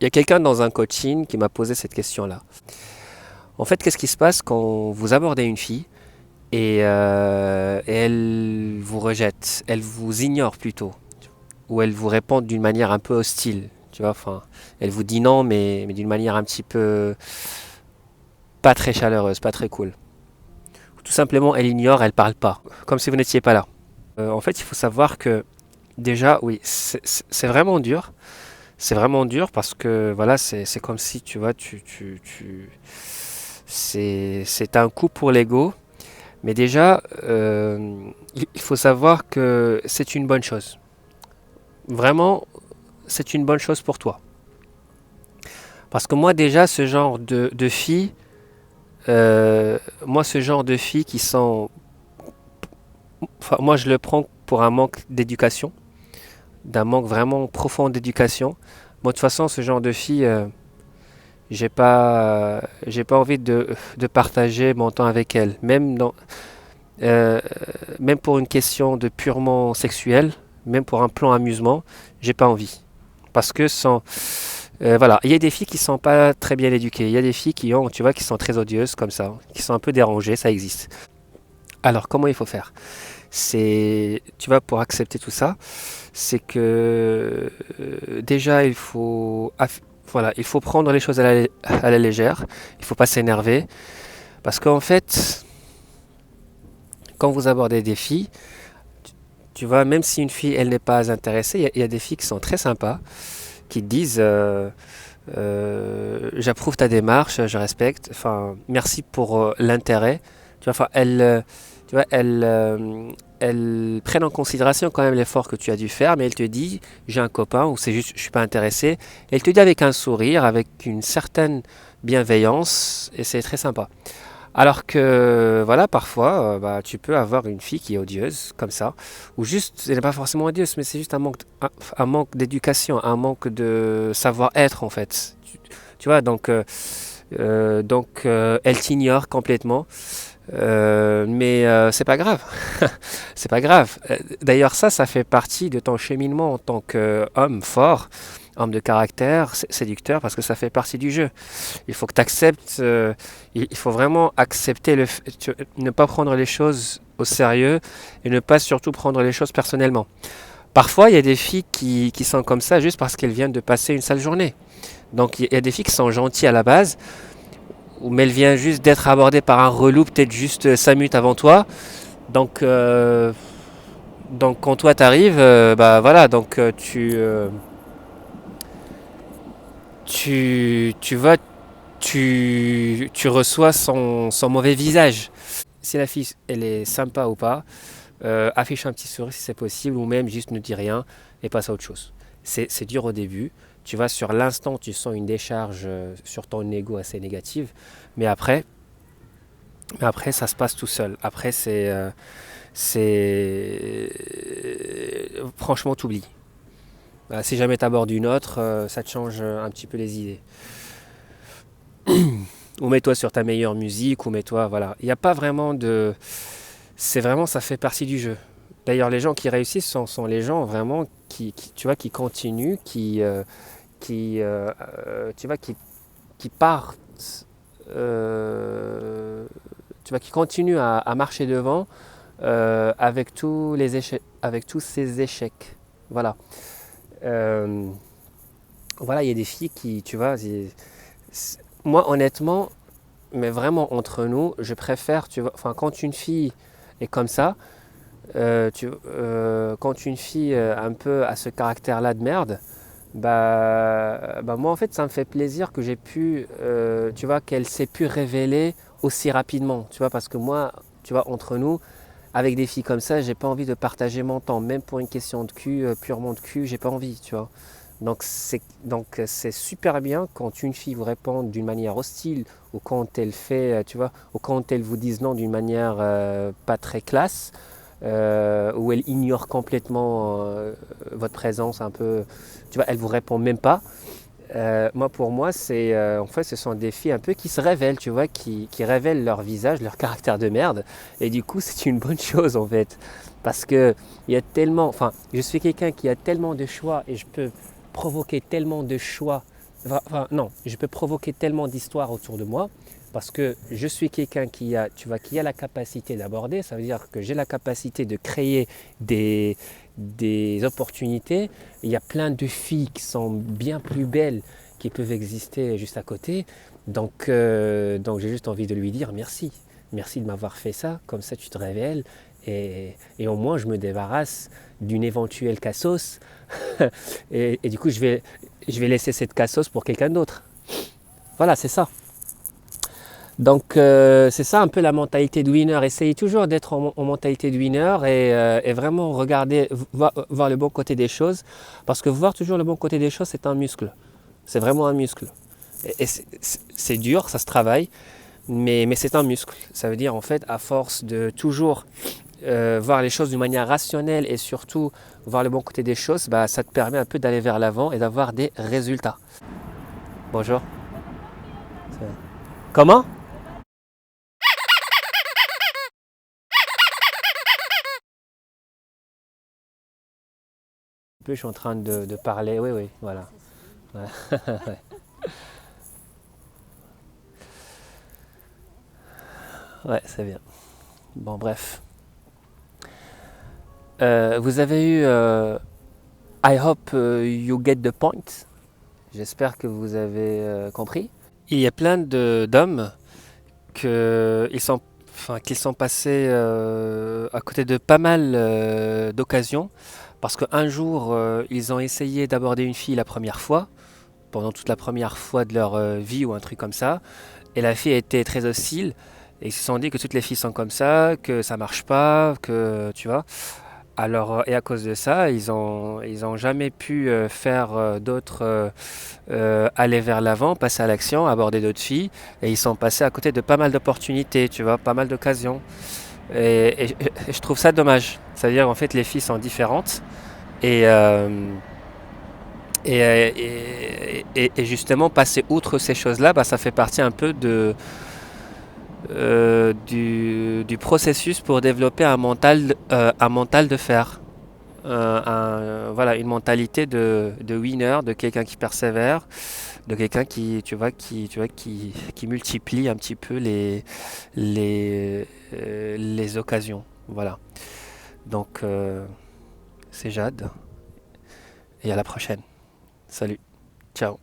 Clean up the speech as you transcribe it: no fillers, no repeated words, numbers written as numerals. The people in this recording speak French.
Il y a quelqu'un dans un coaching qui m'a posé cette question-là. En fait, qu'est-ce qui se passe quand vous abordez une fille et elle vous rejette, elle vous ignore plutôt, ou elle vous répond d'une manière un peu hostile, tu vois, enfin, elle vous dit non, mais d'une manière un petit peu pas très chaleureuse, pas très cool. Tout simplement, elle ignore, elle parle pas, comme si vous n'étiez pas là. En fait, il faut savoir que déjà, oui, c'est vraiment dur. C'est vraiment dur parce que voilà, c'est comme si tu vois, c'est un coup pour l'ego. Mais déjà, il faut savoir que c'est une bonne chose. Vraiment, c'est une bonne chose pour toi. Parce que moi déjà, ce genre de filles, moi ce genre de filles qui sont, enfin, moi je le prends pour un manque d'éducation, d'un manque vraiment profond d'éducation. Moi de toute façon, ce genre de filles, j'ai pas envie de partager mon temps avec elles, euh, même pour une question de purement sexuel, même pour un plan amusement, j'ai pas envie. Parce que voilà, il y a des filles qui sont pas très bien éduquées, il y a des filles qui ont, tu vois, qui sont très odieuses comme ça, qui sont un peu dérangées, ça existe. Alors comment il faut faire? C'est, tu vois, pour accepter tout ça, c'est que déjà voilà, il faut prendre les choses à la légère, il faut pas s'énerver, parce qu'en fait, quand vous abordez des filles, tu vois, même si une fille, elle n'est pas intéressée, il y a des filles qui sont très sympas, qui te disent j'approuve ta démarche, je respecte, enfin, merci pour l'intérêt. Tu vois, enfin, tu vois, elles prennent en considération quand même l'effort que tu as dû faire, mais elle te dit j'ai un copain ou c'est juste je suis pas intéressé. Elle te dit avec un sourire, avec une certaine bienveillance, et c'est très sympa. Alors que, voilà, parfois, bah, tu peux avoir une fille qui est odieuse, comme ça, ou juste, elle n'est pas forcément odieuse, mais c'est juste un manque d'éducation, un manque de savoir-être, en fait. Tu vois, elle t'ignore complètement, mais c'est pas grave. C'est pas grave. D'ailleurs, ça fait partie de ton cheminement en tant qu'homme fort, homme de caractère, séducteur, parce que ça fait partie du jeu. Il faut que tu acceptes, il faut vraiment accepter ne pas prendre les choses au sérieux et ne pas surtout prendre les choses personnellement. Parfois, il y a des filles qui sont comme ça juste parce qu'elles viennent de passer une sale journée. Donc, il y a des filles qui sont gentilles à la base, mais elles viennent juste d'être abordées par un relou, peut-être juste 5 minutes avant toi. Donc, euh, donc quand toi t'arrives, bah voilà, tu vois, tu reçois son mauvais visage. Si la fille, elle est sympa ou pas, affiche un petit sourire si c'est possible, ou même juste ne dis rien et passe à autre chose. C'est dur au début. Tu vois, sur l'instant, tu sens une décharge sur ton ego assez négative, mais après, ça se passe tout seul. Après, franchement, t'oublies. Voilà, si jamais t'abordes une autre, ça te change un petit peu les idées. Ou mets-toi sur ta meilleure musique, ou mets-toi, voilà. Il n'y a pas vraiment de... C'est vraiment, ça fait partie du jeu. D'ailleurs, les gens qui réussissent sont les gens vraiment tu vois, qui continuent, tu vois, qui partent, tu vois, qui continuent à marcher devant avec tous les échecs, avec tous ces échecs. Voilà. Euh, voilà, il y a des filles qui, tu vois, moi honnêtement, mais vraiment entre nous, je préfère, tu vois, enfin quand une fille est comme ça, quand une fille un peu a ce caractère-là de merde, bah moi en fait ça me fait plaisir que j'ai pu, tu vois, qu'elle s'est pu révéler aussi rapidement, tu vois, parce que moi, tu vois, entre nous, avec des filles comme ça, j'ai pas envie de partager mon temps, même pour une question de cul, purement de cul, j'ai pas envie, tu vois. Donc c'est super bien quand une fille vous répond d'une manière hostile ou quand elle fait, tu vois, ou quand elle vous dise non d'une manière pas très classe, où elle ignore complètement votre présence un peu, tu vois, elle vous répond même pas. Moi, pour moi, en fait, ce sont des filles un peu qui se révèlent, tu vois, qui révèlent leur visage, leur caractère de merde. Et du coup, c'est une bonne chose, en fait. Parce que il y a tellement, enfin, je suis quelqu'un qui a tellement de choix et je peux provoquer tellement de choix Enfin, non, je peux provoquer tellement d'histoires autour de moi parce que je suis quelqu'un qui a, tu vois, qui a la capacité d'aborder. Ça veut dire que j'ai la capacité de créer des, des opportunités. Il y a plein de filles qui sont bien plus belles qui peuvent exister juste à côté. Donc j'ai juste envie de lui dire merci. Merci de m'avoir fait ça. Comme ça, tu te révèles. Et au moins, je me débarrasse d'une éventuelle cassos. Et du coup, je vais laisser cette cassos pour quelqu'un d'autre. Voilà, c'est ça. Donc c'est ça un peu la mentalité de winner. Essayez toujours d'être en mentalité de winner et vraiment regarder, voir le bon côté des choses. Parce que voir toujours le bon côté des choses, c'est un muscle. C'est vraiment un muscle. Et c'est dur, ça se travaille, mais c'est un muscle. Ça veut dire en fait, à force de toujours voir les choses d'une manière rationnelle et surtout voir le bon côté des choses, bah, ça te permet un peu d'aller vers l'avant et d'avoir des résultats. Bonjour. Comment? Je suis en train de parler, oui, oui, voilà. Ouais, ouais, c'est bien. Bon, bref. Vous avez eu I hope you get the point. J'espère que vous avez compris. Il y a plein d'hommes qui sont passés à côté de pas mal d'occasions parce qu'un jour, ils ont essayé d'aborder une fille la première fois, pendant toute la première fois de leur vie ou un truc comme ça, et la fille était très hostile, et ils se sont dit que toutes les filles sont comme ça, que ça marche pas, que tu vois. Alors, et à cause de ça, ils ont jamais pu faire d'autres, aller vers l'avant, passer à l'action, aborder d'autres filles, et ils sont passés à côté de pas mal d'opportunités, tu vois, pas mal d'occasions. Et je trouve ça dommage. C'est-à-dire, en fait, les filles sont différentes, et, et justement, passer outre ces choses-là, bah, ça fait partie un peu du processus pour développer un mental de fer. Voilà, une mentalité de winner, de quelqu'un qui persévère, de quelqu'un qui, tu vois, qui multiplie un petit peu les occasions. Voilà. Donc, c'est Jade, et à la prochaine. Salut, ciao.